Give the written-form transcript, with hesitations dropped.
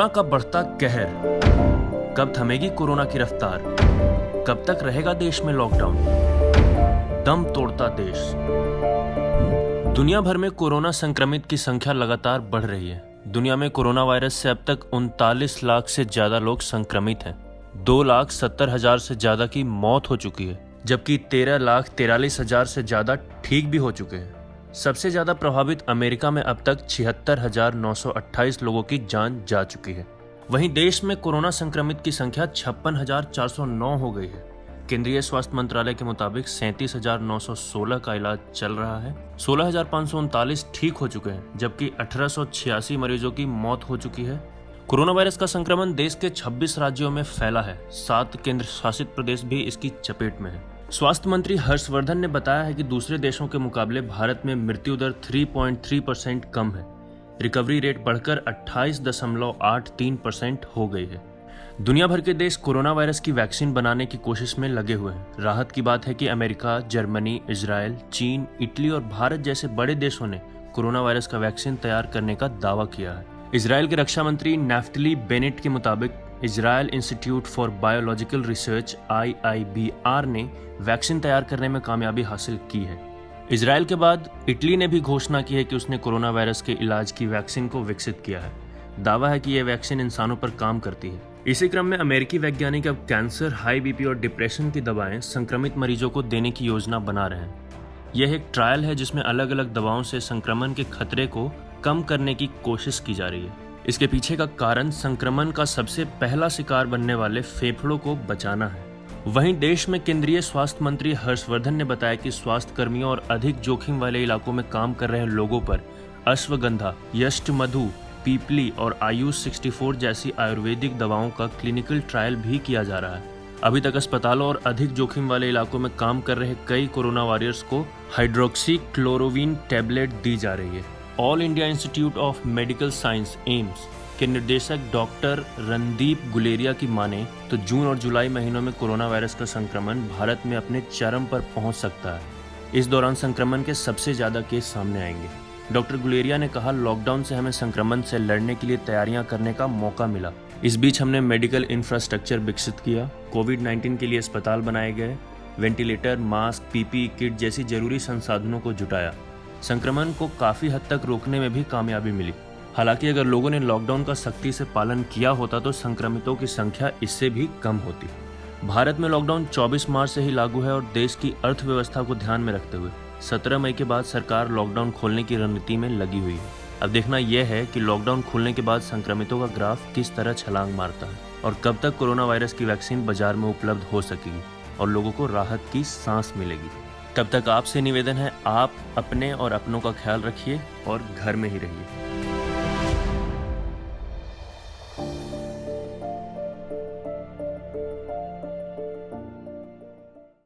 Corona का बढ़ता कहर। कब थमेगी कोरोना की रफ्तार? कब तक रहेगा देश में लॉकडाउन? दम तोड़ता देश। दुनिया भर में कोरोना संक्रमित की संख्या लगातार बढ़ रही है। दुनिया में कोरोना वायरस से अब तक 39 लाख से ज्यादा लोग संक्रमित हैं। 2,70,000 से ज्यादा की मौत हो चुकी है, जबकि 13,43,000 से ज्यादा ठीक भी हो चुके हैं। सबसे ज्यादा प्रभावित अमेरिका में अब तक 76,928 लोगों की जान जा चुकी है। वहीं देश में कोरोना संक्रमित की संख्या 56,409 हो गई है। केंद्रीय स्वास्थ्य मंत्रालय के मुताबिक 37,916 का इलाज चल रहा है। 16,539 ठीक हो चुके हैं, जबकि 1,886 मरीजों की मौत हो चुकी है। कोरोना वायरस का संक्रमण देश के 26 राज्यों में फैला है। 7 केंद्र शासित प्रदेश भी इसकी चपेट में है। स्वास्थ्य मंत्री हर्षवर्धन ने बताया है कि दूसरे देशों के मुकाबले भारत में मृत्यु दर 3.3% कम है। रिकवरी रेट बढ़कर 28.83% हो गई है। दुनिया भर के देश कोरोना वायरस की वैक्सीन बनाने की कोशिश में लगे हुए हैं। राहत की बात है कि अमेरिका, जर्मनी, इजराइल, चीन, इटली और भारत जैसे बड़े देशों ने कोरोना वायरस का वैक्सीन तैयार करने का दावा किया है। इजराइल के रक्षा मंत्री नैफ्टली बेनेट के मुताबिक Israel institute for biological research IIBR ने वैक्सीन तैयार करने में कामयाबी हासिल की है। इजराइल के बाद इटली ने भी घोषणा की है कि उसने कोरोना वायरस के इलाज की वैक्सीन को विकसित किया है। दावा है कि यह वैक्सीन इंसानों पर काम करती है। इसी क्रम में अमेरिकी वैज्ञानिक अब कैंसर, हाई बीपी और डिप्रेशन की दवाएं संक्रमित मरीजों को देने की योजना बना रहे हैं। यह एक ट्रायल है जिसमें अलग अलग दवाओं से संक्रमण के खतरे को कम करने की कोशिश की जा रही है। इसके पीछे का कारण संक्रमण का सबसे पहला शिकार बनने वाले फेफड़ों को बचाना है। वहीं देश में केंद्रीय स्वास्थ्य मंत्री हर्षवर्धन ने बताया कि स्वास्थ्य कर्मियों और अधिक जोखिम वाले इलाकों में काम कर रहे लोगों पर अश्वगंधा, यष्टमधु, पीपली और आयुष 64 जैसी आयुर्वेदिक दवाओं का क्लिनिकल ट्रायल भी किया जा रहा है। अभी तक अस्पतालों और अधिक जोखिम वाले इलाकों में काम कर रहे कई कोरोना वॉरियर्स को हाइड्रोक्सी क्लोरोविन टैबलेट दी जा रही है। All India institute of medical science AIIMS के निर्देशक डॉक्टर रणदीप गुलेरिया की माने तो जून और जुलाई महीनों में कोरोना वायरस का संक्रमण भारत में अपने चरम पर पहुंच सकता है। इस दौरान संक्रमण के सबसे ज्यादा केस सामने आएंगे। डॉक्टर गुलेरिया ने कहा, लॉकडाउन से हमें संक्रमण से लड़ने के लिए तैयारियां करने का मौका मिला। इस बीच हमने मेडिकल इंफ्रास्ट्रक्चर विकसित किया। कोविड-19 के लिए अस्पताल बनाए गए, वेंटिलेटर, मास्क, PPE किट जैसी जरूरी संसाधनों को जुटाया। संक्रमण को काफी हद तक रोकने में भी कामयाबी मिली। हालांकि अगर लोगों ने लॉकडाउन का सख्ती से पालन किया होता तो संक्रमितों की संख्या इससे भी कम होती। भारत में लॉकडाउन 24 मार्च से ही लागू है और देश की अर्थव्यवस्था को ध्यान में रखते हुए 17 मई के बाद सरकार लॉकडाउन खोलने की रणनीति में लगी हुई है। अब देखना यह है कि लॉकडाउन खुलने के बाद संक्रमितों का ग्राफ किस तरह छलांग मारता है और कब तक कोरोना वायरस की वैक्सीन बाजार में उपलब्ध हो सकेगी और लोगों को राहत की सांस मिलेगी। तब तक आपसे निवेदन है, आप अपने और अपनों का ख्याल रखिए और घर में ही रहिए।